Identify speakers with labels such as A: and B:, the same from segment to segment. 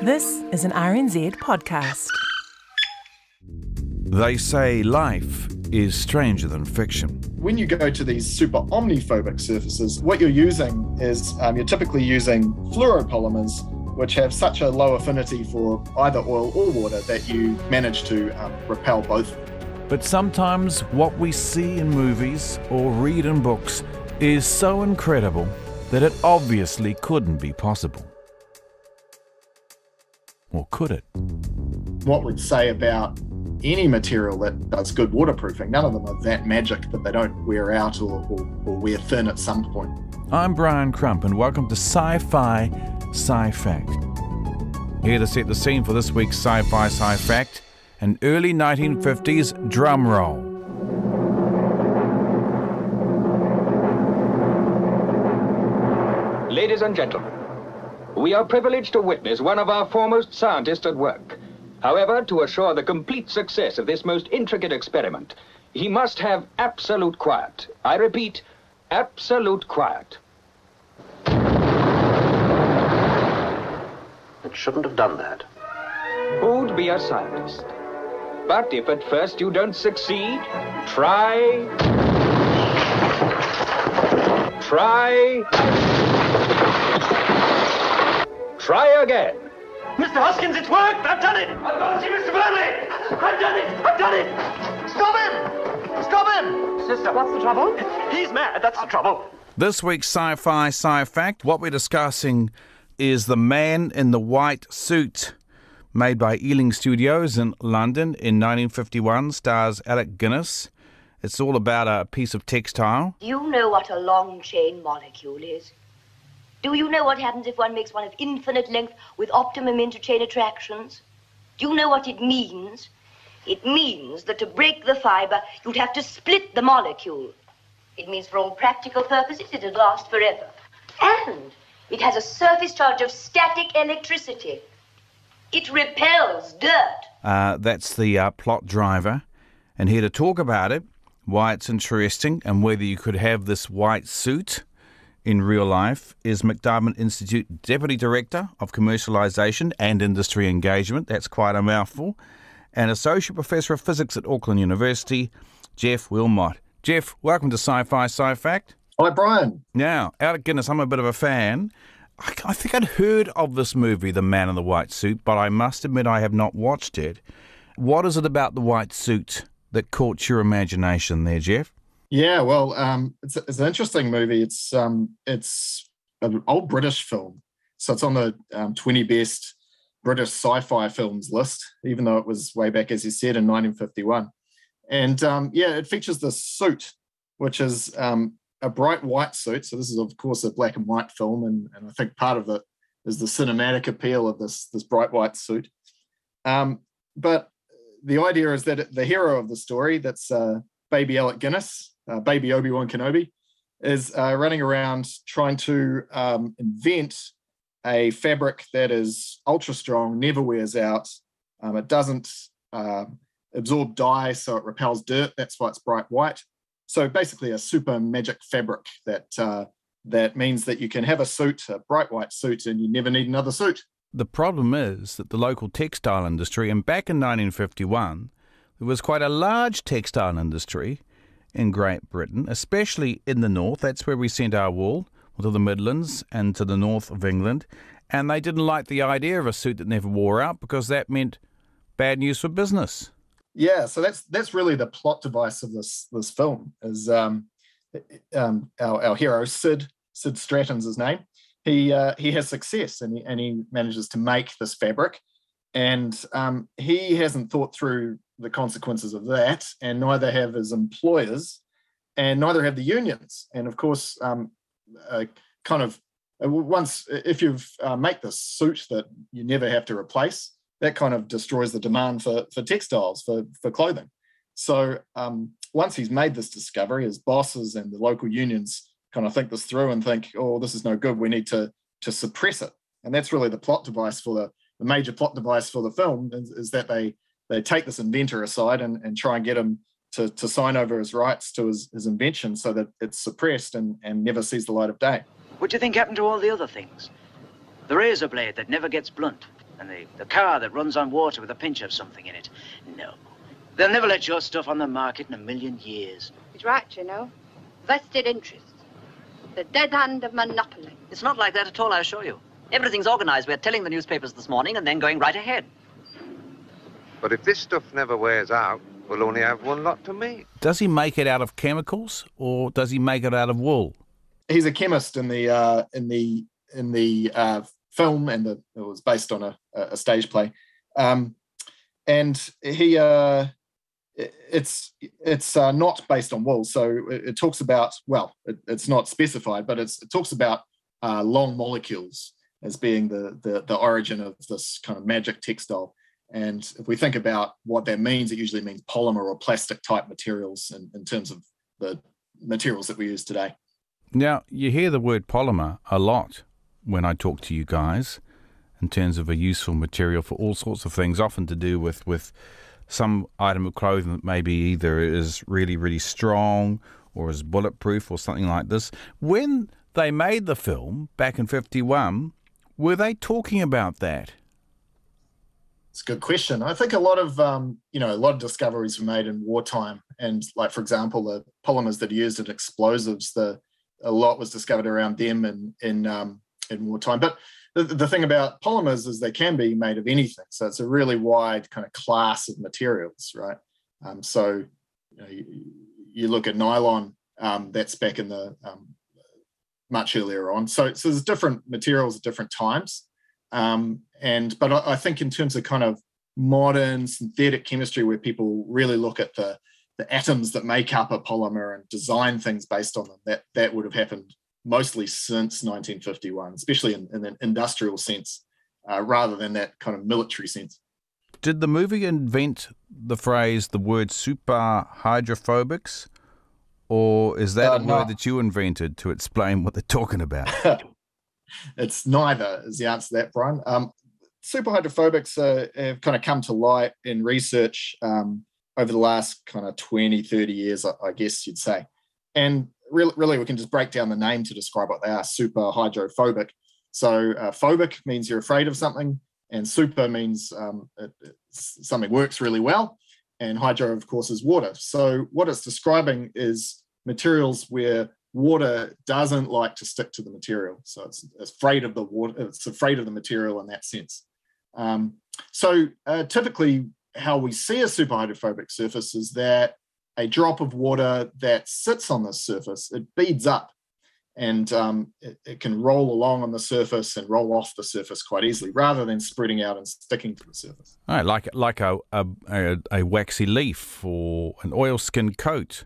A: This is an RNZ podcast.
B: They say life is stranger than fiction.
C: When you go to these super omniphobic surfaces, what you're using is you're typically using fluoropolymers, which have such a low affinity for either oil or water that you manage to repel both.
B: But sometimes what we see in movies or read in books is so incredible that it obviously couldn't be possible. Or could it?
C: What we'd say about any material that does good waterproofing, none of them are that magic that they don't wear out or wear thin at some point.
B: I'm Brian Crump and welcome to Sci-Fi Sci-Fact. Here to set the scene for this week's Sci-Fi Sci-Fact, an early 1950s drum roll.
D: Ladies and gentlemen, we are privileged to witness one of our foremost scientists at work. However, to assure the complete success of this most intricate experiment, he must have absolute quiet. I repeat, absolute quiet.
E: It shouldn't have done that.
D: Who'd be a scientist? But if at first you don't succeed, try again.
E: Mr. Hoskins, it's worked! I've done it! I've got to see Mr. Burnley! I've done it! Stop him! Stop him! Sister, what's the trouble? He's mad, that's the trouble.
B: This week's Sci-Fi Sci-Fact, what we're discussing is The Man in the White Suit, made by Ealing Studios in London in 1951, stars Alec Guinness. It's all about a piece of textile.
F: Do you know what a long-chain molecule is? Do you know what happens if one makes one of infinite length with optimum interchain attractions? Do you know what it means? It means that to break the fiber, you'd have to split the molecule. It means for all practical purposes, it'd last forever. And it has a surface charge of static electricity. It repels dirt.
B: That's the plot driver. And here to talk about it, why it's interesting and whether you could have this white suit in real life, is McDermott Institute Deputy Director of Commercialisation and Industry Engagement, that's quite a mouthful, and Associate Professor of Physics at Auckland University, Geoff Willmott. Geoff, welcome to Sci-Fi Sci-Fact.
C: Hi, Brian.
B: Now, Alec Guinness, I'm a bit of a fan. I think I'd heard of this movie, The Man in the White Suit, but I must admit I have not watched it. What is it about the white suit that caught your imagination there, Geoff?
C: Yeah, well, it's an interesting movie. It's an old British film, so it's on the 20 best British sci-fi films list, even though it was way back, as you said, in 1951. And it features this suit, which is a bright white suit. So this is, of course, a black and white film, and I think part of it is the cinematic appeal of this bright white suit. But the idea is that the hero of the story, that's baby Alec Guinness, baby Obi-Wan Kenobi, is running around trying to invent a fabric that is ultra strong, never wears out. It doesn't absorb dye, so it repels dirt. That's why it's bright white. So basically a super magic fabric that means that you can have a suit, a bright white suit, and you never need another suit.
B: The problem is that the local textile industry, and back in 1951, there was quite a large textile industry in Great Britain, especially in the north. That's where we sent our wool, to the Midlands and to the north of England. And they didn't like the idea of a suit that never wore out because that meant bad news for business. Yeah,
C: so that's really the plot device of this film. Is our hero Sid Stratton's his name. He has success and he manages to make this fabric, and he hasn't thought through the consequences of that, and neither have his employers, and neither have the unions. And of course, once if you've make this suit that you never have to replace, that kind of destroys the demand for textiles, for clothing. So once he's made this discovery, his bosses and the local unions kind of think this through and think, oh, this is no good, we need to suppress it. And that's really the plot device for the major plot device for the film, is that they take this inventor aside and try and get him to sign over his rights to his invention so that it's suppressed and never sees the light of day.
G: What do you think happened to all the other things? The razor blade that never gets blunt, And the car that runs on water with a pinch of something in it. No. They'll never let your stuff on the market in a million years.
H: He's right, you know. Vested interests. The dead hand of monopoly.
I: It's not like that at all, I assure you. Everything's organized. We're telling the newspapers this morning and then going right ahead.
J: But if this stuff never wears out, we'll only have one lot to make.
B: Does he make it out of chemicals or does he make it out of wool?
C: He's a chemist in the film, and it was based on a stage play, and he it's not based on wool. So it talks about, well, it's not specified, but it talks about long molecules as being the origin of this kind of magic textile. And if we think about what that means, it usually means polymer or plastic type materials in terms of the materials that we use today.
B: Now, you hear the word polymer a lot when I talk to you guys in terms of a useful material for all sorts of things, often to do with some item of clothing that maybe either is really, really strong or is bulletproof or something like this. When they made the film back in 1951, were they talking about that?
C: It's a good question. I think a lot of discoveries were made in wartime, and like, for example, the polymers that are used in explosives, a lot was discovered around them in wartime. But the thing about polymers is they can be made of anything, so it's a really wide kind of class of materials, right? So you look at nylon, that's back in the much earlier on. So there's different materials at different times. But I think in terms of kind of modern synthetic chemistry, where people really look at the atoms that make up a polymer and design things based on them, that would have happened mostly since 1951, especially in an industrial sense, rather than that kind of military sense.
B: Did the movie invent the word super hydrophobics, or is that a word that you invented to explain what they're talking about?
C: It's neither, is the answer to that, Brian. Superhydrophobics have kind of come to light in research over the last kind of 20, 30 years, I guess you'd say. And really, we can just break down the name to describe what they are: superhydrophobic. So phobic means you're afraid of something, and super means something works really well, and hydro, of course, is water. So what it's describing is materials where water doesn't like to stick to the material. So it's afraid of the water, it's afraid of the material in that sense. So typically how we see a superhydrophobic surface is that a drop of water that sits on the surface, it beads up, and it can roll along on the surface and roll off the surface quite easily, rather than spreading out and sticking to the surface.
B: Oh, like a waxy leaf or an oilskin coat.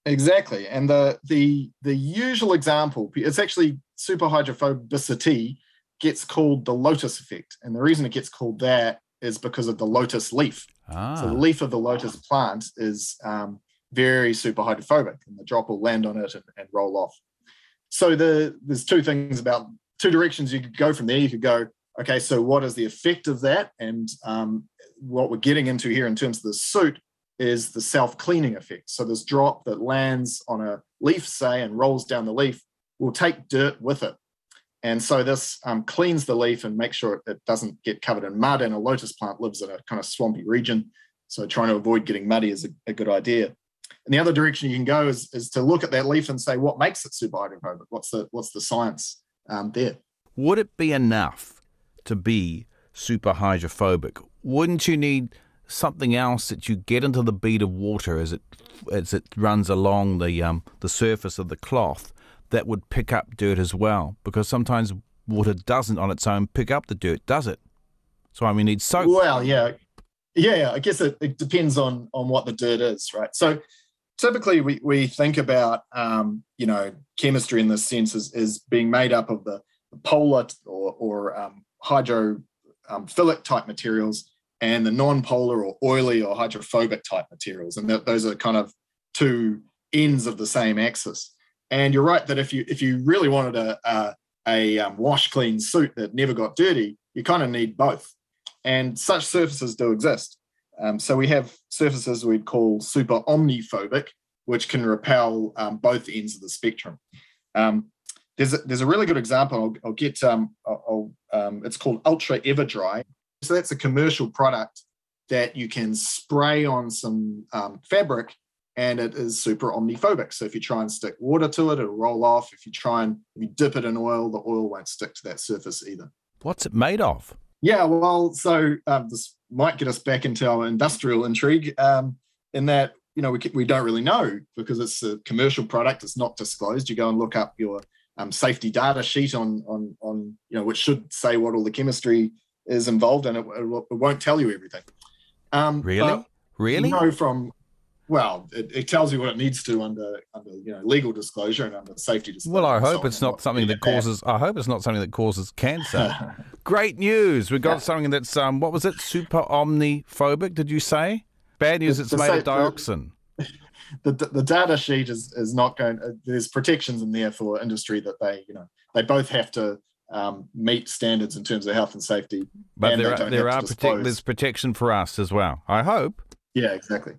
C: Exactly. And the usual example, it's actually superhydrophobicity gets called the lotus effect. And the reason it gets called that is because of the lotus leaf. So the leaf of the lotus plant is very superhydrophobic, and the drop will land on it and roll off. So there's two directions you could go from there. You could go, okay, so what is the effect of that? And what we're getting into here in terms of the suit is the self-cleaning effect. So this drop that lands on a leaf, say, and rolls down the leaf will take dirt with it. And so this cleans the leaf and makes sure it doesn't get covered in mud. And a lotus plant lives in a kind of swampy region, so trying to avoid getting muddy is a good idea. And the other direction you can go is to look at that leaf and say, what makes it superhydrophobic? What's the science there?
B: Would it be enough to be superhydrophobic? Wouldn't you need something else that you get into the bead of water as it runs along the surface of the cloth that would pick up dirt as well? Because sometimes water doesn't on its own pick up the dirt, does it? So we need soap.
C: Well, yeah. I guess it depends on what the dirt is, right? So typically we think about chemistry in this sense as being made up of the polar or hydrophilic type materials and the non-polar or oily or hydrophobic type materials, and those are kind of two ends of the same axis. And you're right that if you really wanted a wash clean suit that never got dirty, you kind of need both. And such surfaces do exist. So we have surfaces we'd call super omniphobic, which can repel both ends of the spectrum. there's a really good example. I'll get it's called Ultra Everdry. So that's a commercial product that you can spray on some fabric, and it is super omniphobic. So if you try and stick water to it, it'll roll off. If you dip it in oil, the oil won't stick to that surface either.
B: What's it made of?
C: Yeah, well, so this might get us back into our industrial intrigue, in that, we don't really know because it's a commercial product. It's not disclosed. You go and look up your safety data sheet on which should say what all the chemistry is involved, and it won't tell you everything.
B: Really?
C: It tells you what it needs to under legal disclosure and under safety disclosure.
B: Well, I hope it's not something that causes. I hope it's not something that causes cancer. Great news! We got something that's what was it? Super omniphobic? Did you say? Bad news. It's made of dioxin.
C: The data sheet is not going. There's protections in there for industry that they both have to meet standards in terms of health and safety. But
B: there's protection for us as well, I hope.
C: Yeah, exactly.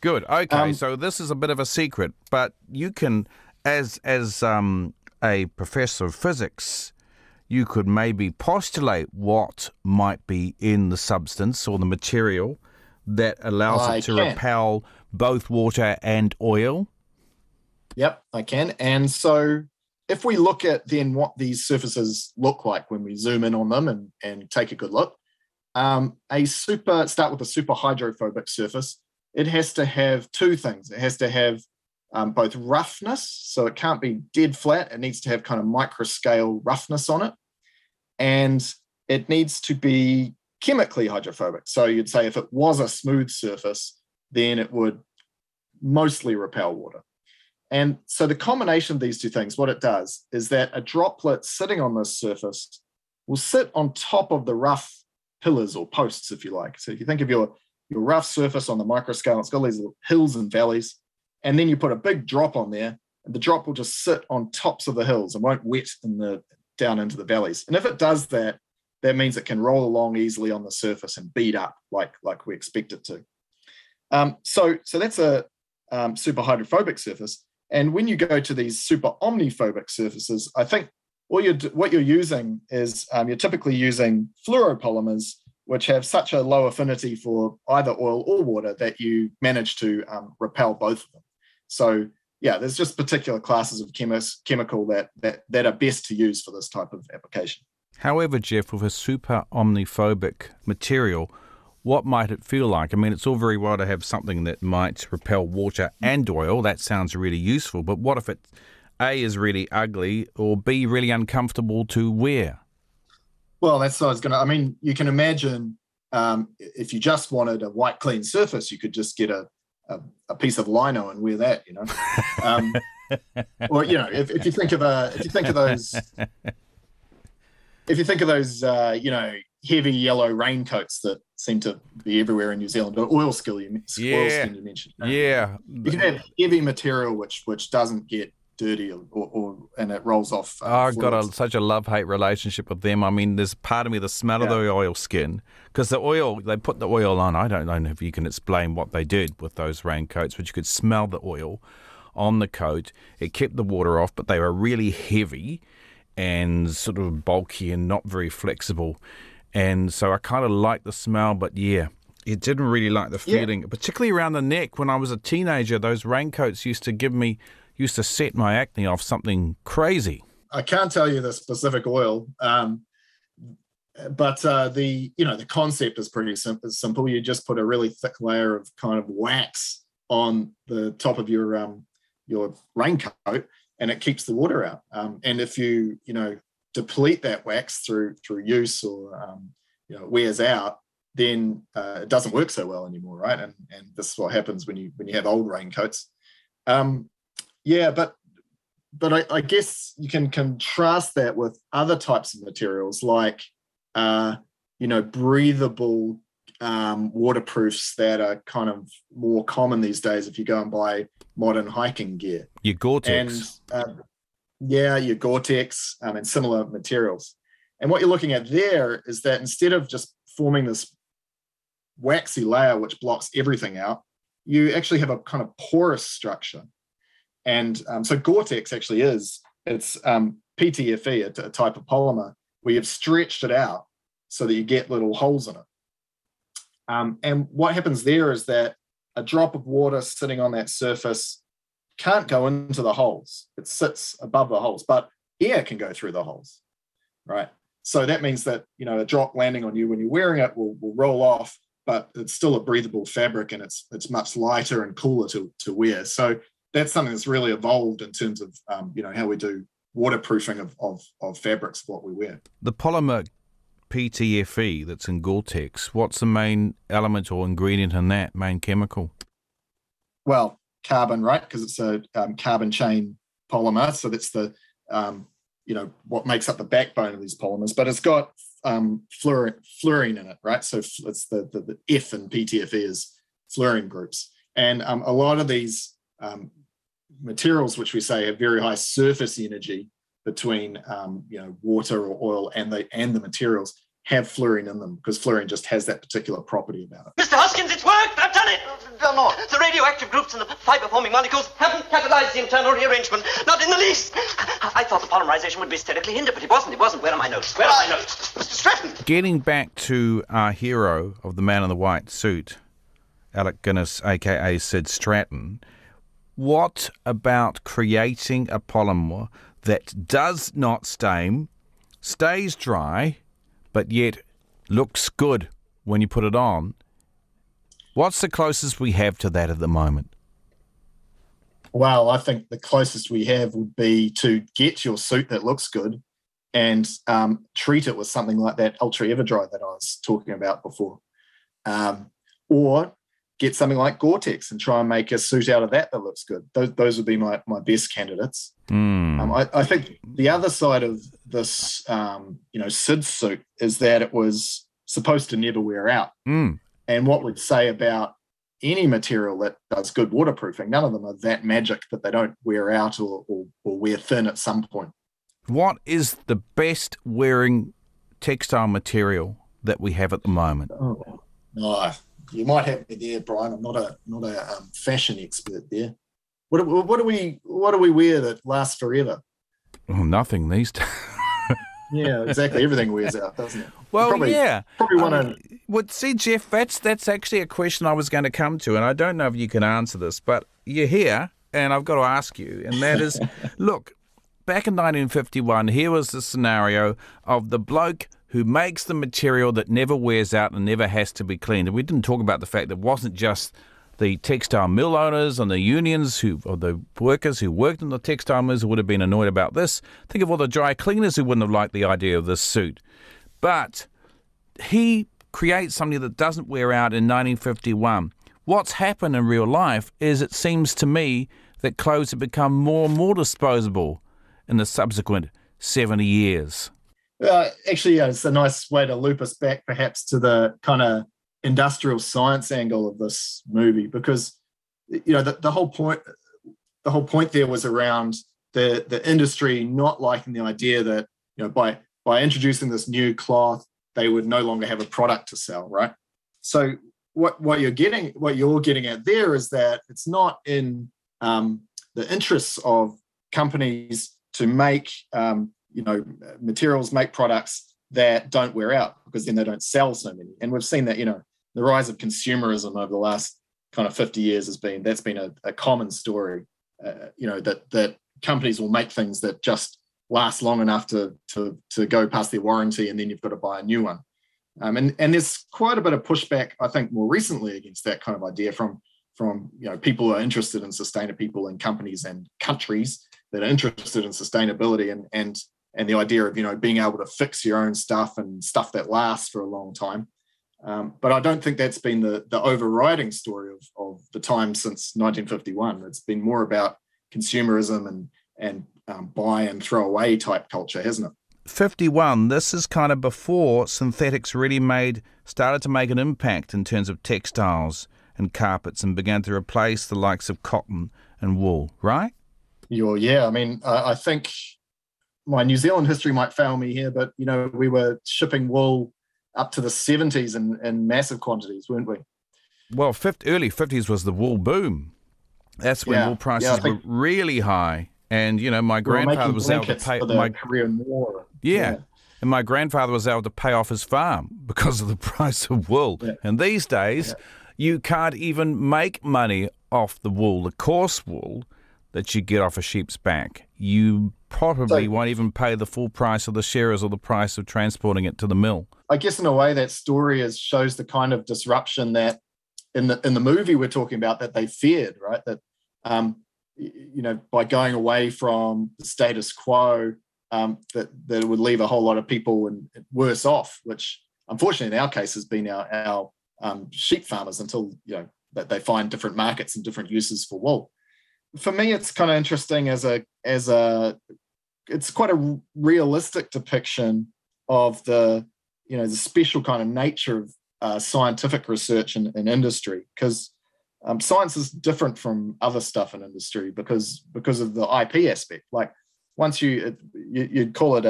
B: Good. Okay, so this is a bit of a secret, but you can, as a professor of physics, you could maybe postulate what might be in the substance or the material that allows it to repel both water and oil.
C: Yep, I can. And so if we look at then what these surfaces look like when we zoom in on them and take a good look, start with a super hydrophobic surface. It has to have two things. It has to have both roughness, so it can't be dead flat. It needs to have kind of micro scale roughness on it. And it needs to be chemically hydrophobic. So you'd say if it was a smooth surface, then it would mostly repel water. And so the combination of these two things, what it does is that a droplet sitting on this surface will sit on top of the rough pillars or posts, if you like. So if you think of your rough surface on the micro scale, it's got these little hills and valleys, and then you put a big drop on there, and the drop will just sit on tops of the hills and won't wet down into the valleys. And if it does that, that means it can roll along easily on the surface and bead up like we expect it to. So that's a super hydrophobic surface. And when you go to these super omniphobic surfaces, I think what you're using is you're typically using fluoropolymers, which have such a low affinity for either oil or water that you manage to repel both of them. So yeah, there's just particular classes of chemical that are best to use for this type of application.
B: However, Geoff, with a super omniphobic material, what might it feel like? I mean, it's all very well to have something that might repel water and oil. That sounds really useful. But what if it, A, is really ugly, or B, really uncomfortable to wear?
C: Well, that's what I was going to... I mean, you can imagine if you just wanted a white, clean surface, you could just get a piece of lino and wear that, or, if you think of those, heavy yellow raincoats that seem to be everywhere in New Zealand, or oil skin you mentioned.
B: Yeah.
C: You can have heavy material which doesn't get dirty and it rolls off.
B: I've got such a love-hate relationship with them. I mean, there's part of me, the smell of the oil skin, because they put the oil on. I don't know if you can explain what they did with those raincoats, but you could smell the oil on the coat. It kept the water off, but they were really heavy and sort of bulky and not very flexible. And so I kind of liked the smell, but it didn't really like the feeling, particularly around the neck. When I was a teenager, those raincoats used to set my acne off something crazy.
C: I can't tell you the specific oil, but the concept is pretty simple. You just put a really thick layer of kind of wax on the top of your raincoat, and it keeps the water out. And if you deplete that wax through use or it wears out, then it doesn't work so well anymore, right? And this is what happens when you have old raincoats. But I guess you can contrast that with other types of materials like breathable waterproofs that are kind of more common these days if you go and buy modern hiking gear.
B: Your Gore-Tex.
C: And your Gore-Tex and similar materials. And what you're looking at there is that instead of just forming this waxy layer which blocks everything out, you actually have a kind of porous structure. And so Gore-Tex actually is It's PTFE, a type of polymer, where you've stretched it out so that you get little holes in it. And what happens there is that a drop of water sitting on that surface can't go into the holes. It sits above the holes, but air can go through the holes, right? So that means that, a drop landing on you when you're wearing it will roll off, but it's still a breathable fabric, and it's much lighter and cooler to wear. So that's something that's really evolved in terms of, how we do waterproofing of fabrics, what we wear.
B: The polymer PTFE that's in Gore-Tex, what's the main element or ingredient in that, main chemical?
C: Well, carbon, right? Because it's a carbon chain polymer. So that's the, what makes up the backbone of these polymers. But it's got fluorine in it, right? So it's the F in PTFE is fluorine groups. And a lot of these materials, which we say have very high surface energy between water or oil and the materials, have fluorine in them, because fluorine just has that particular property about it.
E: Mr. Hoskins, it's worked! I've done it! No, the radioactive groups and the fiber-forming molecules haven't catalyzed the internal rearrangement. Not in the least. I thought the polymerization would be sterically hindered, but it wasn't. Where are my notes? Mr. Stratton!
B: Getting back to our hero of the man in the white suit, Alec Guinness, a.k.a. Sid Stratton, what about creating a polymer that does not stain, stays dry, but yet looks good when you put it on? What's the closest we have to that at the moment?
C: Well, I think the closest we have would be to get your suit that looks good and treat it with something like that Ultra Everdry that I was talking about before. Or get something like Gore-Tex and try and make a suit out of that looks good. Those would be my best candidates. I think the other side of this, Sid suit is that it was supposed to never wear out. And what we'd say about any material that does good waterproofing, none of them are that magic that they don't wear out or wear thin at some point.
B: What is the best wearing textile material that we have at the moment?
C: You might have me there, Brian. I'm not a fashion expert there. What do we wear that lasts forever?
B: Oh, nothing these days.
C: Yeah, exactly. Everything wears out, doesn't it?
B: Well,
C: probably want to.
B: Well, see, Geoff, that's actually a question I was going to come to, and I don't know if you can answer this, but you're here, and I've got to ask you, and that is, look, back in 1951, here was the scenario of the bloke who makes the material that never wears out and never has to be cleaned. And we didn't talk about the fact that it wasn't just the textile mill owners and the unions or the workers who worked in the textile mills who would have been annoyed about this. Think of all the dry cleaners who wouldn't have liked the idea of this suit. But he creates something that doesn't wear out in 1951. What's happened in real life is, it seems to me, that clothes have become more and more disposable in the subsequent 70 years.
C: Actually, it's a nice way to loop us back perhaps to the kind of industrial science angle of this movie, because the whole point there was around the industry not liking the idea that by introducing this new cloth they would no longer have a product to sell, right? So what you're getting at there is that it's not in the interests of companies to make materials, make products that don't wear out, because then they don't sell so many. And we've seen that, the rise of consumerism over the last kind of 50 years that's been a common story, that companies will make things that just last long enough to go past their warranty, and then you've got to buy a new one. And there's quite a bit of pushback, I think, more recently against that kind of idea from people who are interested in sustainability, people in companies and countries that are interested in sustainability and the idea of being able to fix your own stuff and stuff that lasts for a long time. But I don't think that's been the overriding story of the time since 1951. It's been more about consumerism and buy and throw away type culture, hasn't it?
B: 51, this is kind of before synthetics really started to make an impact in terms of textiles and carpets and began to replace the likes of cotton and wool, right?
C: Yeah. I mean, I think my New Zealand history might fail me here, but, we were shipping wool up to the 70s in massive quantities, weren't we?
B: Well, early 50s was the wool boom. That's when wool prices were really high. And, my grandfather was able to pay
C: my Korean War.
B: Yeah. And my grandfather was able to pay off his farm because of the price of wool. Yeah. And these days, you can't even make money off the wool, the coarse wool that you get off a sheep's back. You probably won't even pay the full price of the shearers or the price of transporting it to the mill.
C: I guess in a way that story shows the kind of disruption that in the movie we're talking about that they feared, right? That by going away from the status quo, that it would leave a whole lot of people worse off, which unfortunately in our case has been our sheep farmers until that they find different markets and different uses for wool. For me, it's kind of interesting it's quite a realistic depiction of the special kind of nature of scientific research in industry, because science is different from other stuff in industry because of the IP aspect. Like once you'd call it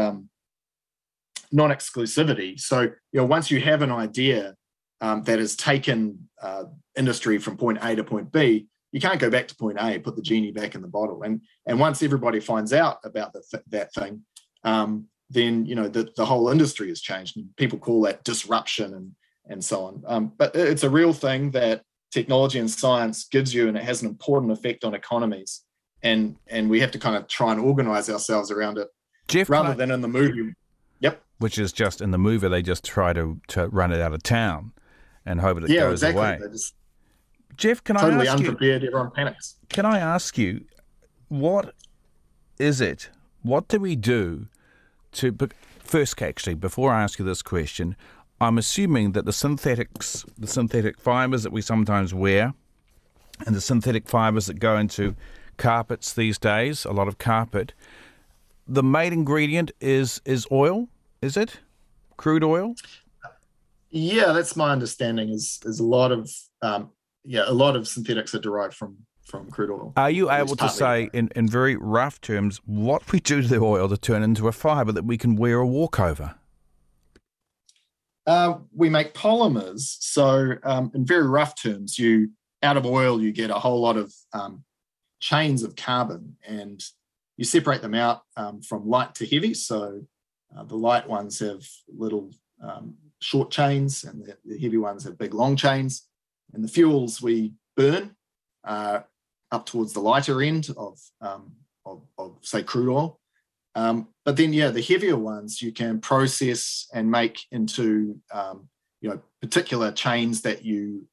C: non-exclusivity. So once you have an idea that has taken industry from point A to point B, you can't go back to point A, put the genie back in the bottle. And once everybody finds out about that thing, then the whole industry has changed, and people call that disruption and so on. But it's a real thing that technology and science gives you, and it has an important effect on economies. And we have to kind of try and organize ourselves around it,
B: Geoff,
C: rather than in the movie. Yep.
B: Which is just in the movie, they just try to run it out of town and hope it goes away. Geoff, can
C: totally
B: I ask
C: unprepared, everyone panics.
B: Can I ask you, what is it? What do we do to... First, actually, before I ask you this question, I'm assuming that the synthetic fibres that we sometimes wear and the synthetic fibres that go into carpets these days, a lot of carpet, the main ingredient is oil, is it? Crude oil?
C: Yeah, that's my understanding. Is a lot of synthetics are derived from crude oil.
B: Are you able to say in very rough terms what we do to the oil to turn into a fibre that we can wear or walk over?
C: We make polymers. So in very rough terms, out of oil you get a whole lot of chains of carbon, and you separate them out from light to heavy. So the light ones have little short chains, and the heavy ones have big long chains. And the fuels we burn up towards the lighter end of say crude oil. But then the heavier ones you can process and make into particular chains that you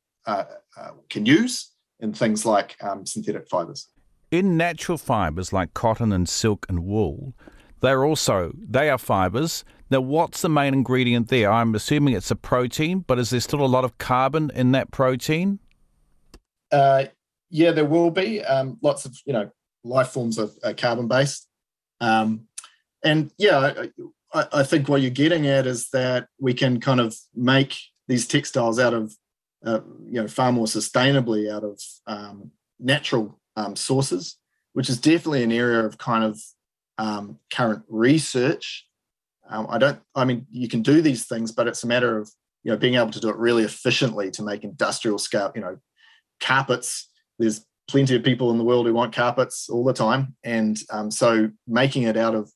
C: can use in things like synthetic fibers.
B: In natural fibres like cotton and silk and wool, they are fibres. Now, what's the main ingredient there? I'm assuming it's a protein, but is there still a lot of carbon in that protein?
C: Yeah, there will be. Lots of life forms are carbon based, and I think what you're getting at is that we can kind of make these textiles out of far more sustainably out of natural sources, which is definitely an area of kind of current research. You can do these things, but it's a matter of being able to do it really efficiently to make industrial scale. Carpets. There's plenty of people in the world who want carpets all the time, and so making it out of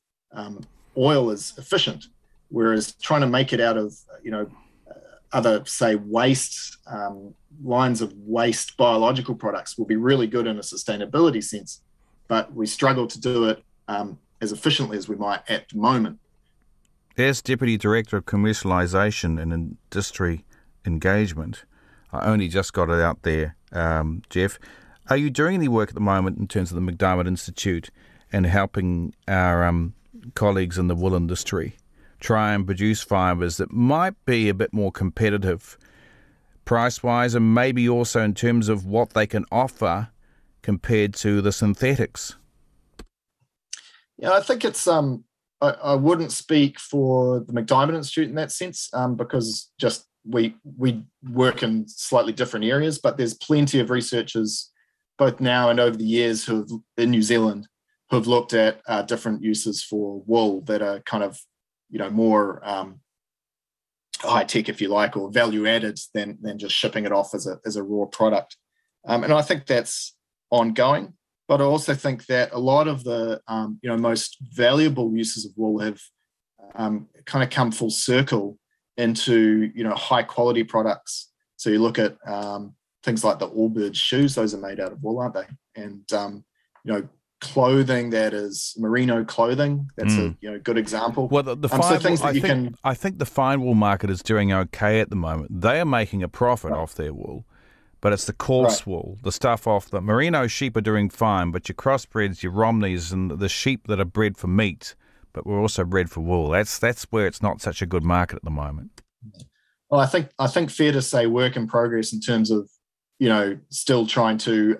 C: oil is efficient, whereas trying to make it out of other, say, waste lines of waste biological products will be really good in a sustainability sense, but we struggle to do it as efficiently as we might at the moment.
B: As Deputy Director of Commercialisation and Industry Engagement, I only just got it out there, Geoff. Are you doing any work at the moment in terms of the McDiarmid Institute and helping our colleagues in the wool industry try and produce fibres that might be a bit more competitive price-wise, and maybe also in terms of what they can offer compared to the synthetics?
C: Yeah, I think it's I wouldn't speak for the McDiarmid Institute in that sense, because just we work in slightly different areas, but there's plenty of researchers both now and over the years in New Zealand who have looked at different uses for wool that are kind of more high tech, if you like, or value added than just shipping it off as a raw product. And I think that's ongoing. But I also think that a lot of the most valuable uses of wool have kind of come full circle into high quality products. So you look at things like the Allbirds shoes; those are made out of wool, aren't they? And clothing that is merino clothing. That's a good example.
B: Well, the fine wool, I think the fine wool market is doing okay at the moment. They are making a profit off their wool. But it's the coarse wool, the stuff off the merino sheep are doing fine, but your crossbreds, your Romneys, and the sheep that are bred for meat, but we're also bred for wool. That's where it's not such a good market at the moment.
C: Well, I think fair to say work in progress in terms of still trying to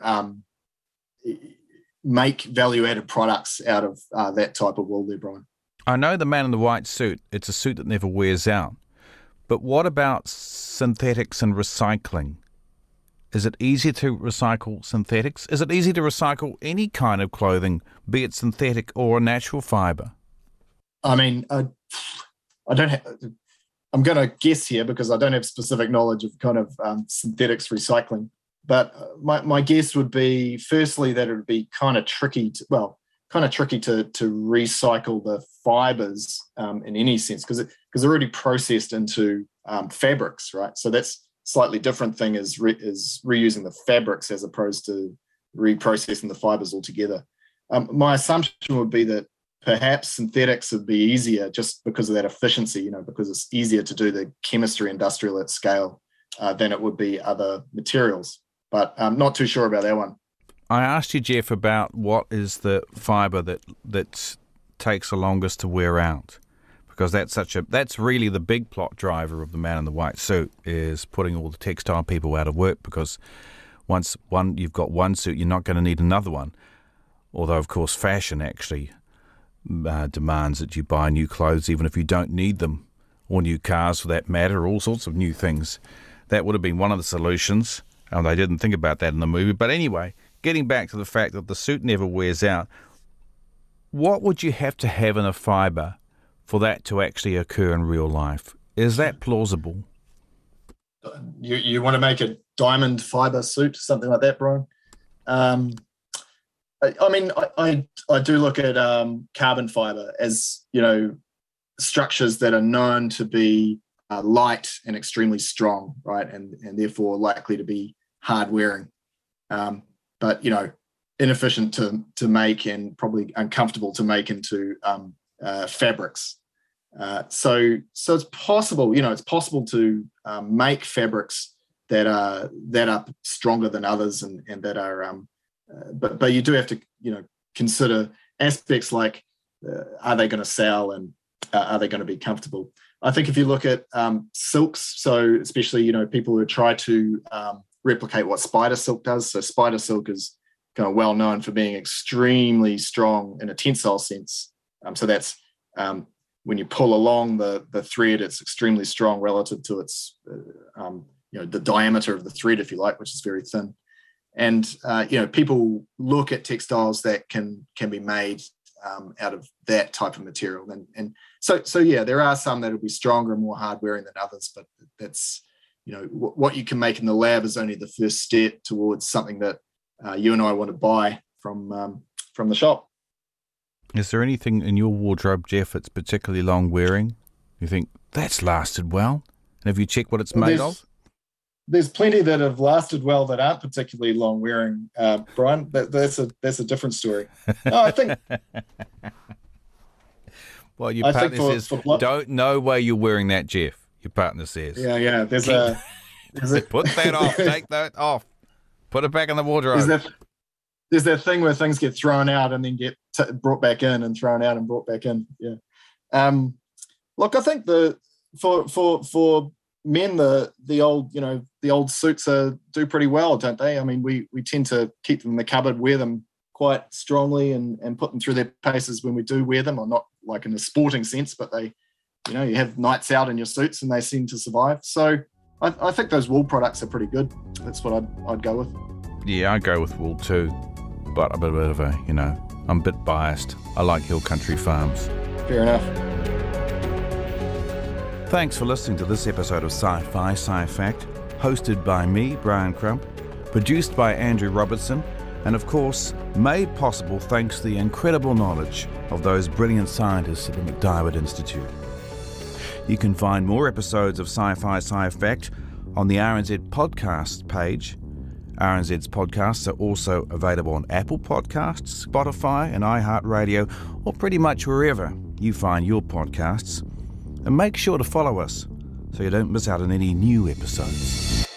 C: make value-added products out of that type of wool there, Brian.
B: I know the man in the white suit. It's a suit that never wears out. But what about synthetics and recycling? Is it easier to recycle synthetics? Is it easy to recycle any kind of clothing, be it synthetic or a natural fibre?
C: I mean, I don't have... I'm going to guess here because I don't have specific knowledge of kind of synthetics recycling. But my guess would be, firstly, that it would be kind of tricky to recycle the fibres in any sense because they're already processed into fabrics, right? So that's slightly different thing is reusing the fabrics as opposed to reprocessing the fibres altogether. My assumption would be that perhaps synthetics would be easier just because of that efficiency, because it's easier to do the chemistry industrial at scale than it would be other materials. But I'm not too sure about that one.
B: I asked you, Geoff, about what is the fibre that takes the longest to wear out, because that's really the big plot driver of the man in the white suit, is putting all the textile people out of work, because once you've got one suit, you're not going to need another one. Although, of course, fashion actually demands that you buy new clothes even if you don't need them, or new cars for that matter, all sorts of new things. That would have been one of the solutions. They didn't think about that in the movie. But anyway, getting back to the fact that the suit never wears out, what would you have to have in a fibre for that to actually occur in real life? Is that plausible?
C: You want to make a diamond fibre suit, something like that, Brian? I do look at carbon fibre as, structures that are known to be light and extremely strong, right, and therefore likely to be hard wearing, but inefficient to make and probably uncomfortable to make into fabrics. So it's possible, it's possible to make fabrics that are stronger than others and that are, but you do have to consider aspects like are they going to sell and are they going to be comfortable? I think if you look at silks, so especially people who try to replicate what spider silk does. So spider silk is kind of well known for being extremely strong in a tensile sense. So that's when you pull along the thread, it's extremely strong relative to its the diameter of the thread, if you like, which is very thin. And people look at textiles that can be made out of that type of material, and so yeah, there are some that will be stronger and more hard wearing than others, but that's what you can make in the lab is only the first step towards something that you and I want to buy from the shop.
B: Is there anything in your wardrobe, Geoff, that's particularly long wearing? You think that's lasted well? And have you checked what it's made of?
C: There's plenty that have lasted well that aren't particularly long wearing, Brian. That's a different story. No, I think.
B: Well, your partner says, "Don't know why you're wearing that, Geoff." Your partner says,
C: "Yeah." There's
B: put that off. Take that off. Put it back in the wardrobe.
C: There's that thing where things get thrown out and then get brought back in, and thrown out and brought back in. Yeah. Look, I think for men, the old suits do pretty well, don't they? I mean, we tend to keep them in the cupboard, wear them quite strongly, and put them through their paces when we do wear them, or not like in a sporting sense, but they, you have nights out in your suits and they seem to survive. So I think those wool products are pretty good. That's what I'd go with.
B: Yeah, I go with wool too, but a bit of a, I'm a bit biased. I like hill country farms.
C: Fair enough.
B: Thanks for listening to this episode of Sci-Fi Sci-Fact, hosted by me, Brian Crump, produced by Andrew Robertson, And of course, made possible thanks to the incredible knowledge of those brilliant scientists at the McDiarmid Institute. You can find more episodes of Sci-Fi Sci-Fact on the RNZ podcast page. RNZ's podcasts are also available on Apple Podcasts, Spotify and iHeartRadio, or pretty much wherever you find your podcasts. And make sure to follow us so you don't miss out on any new episodes.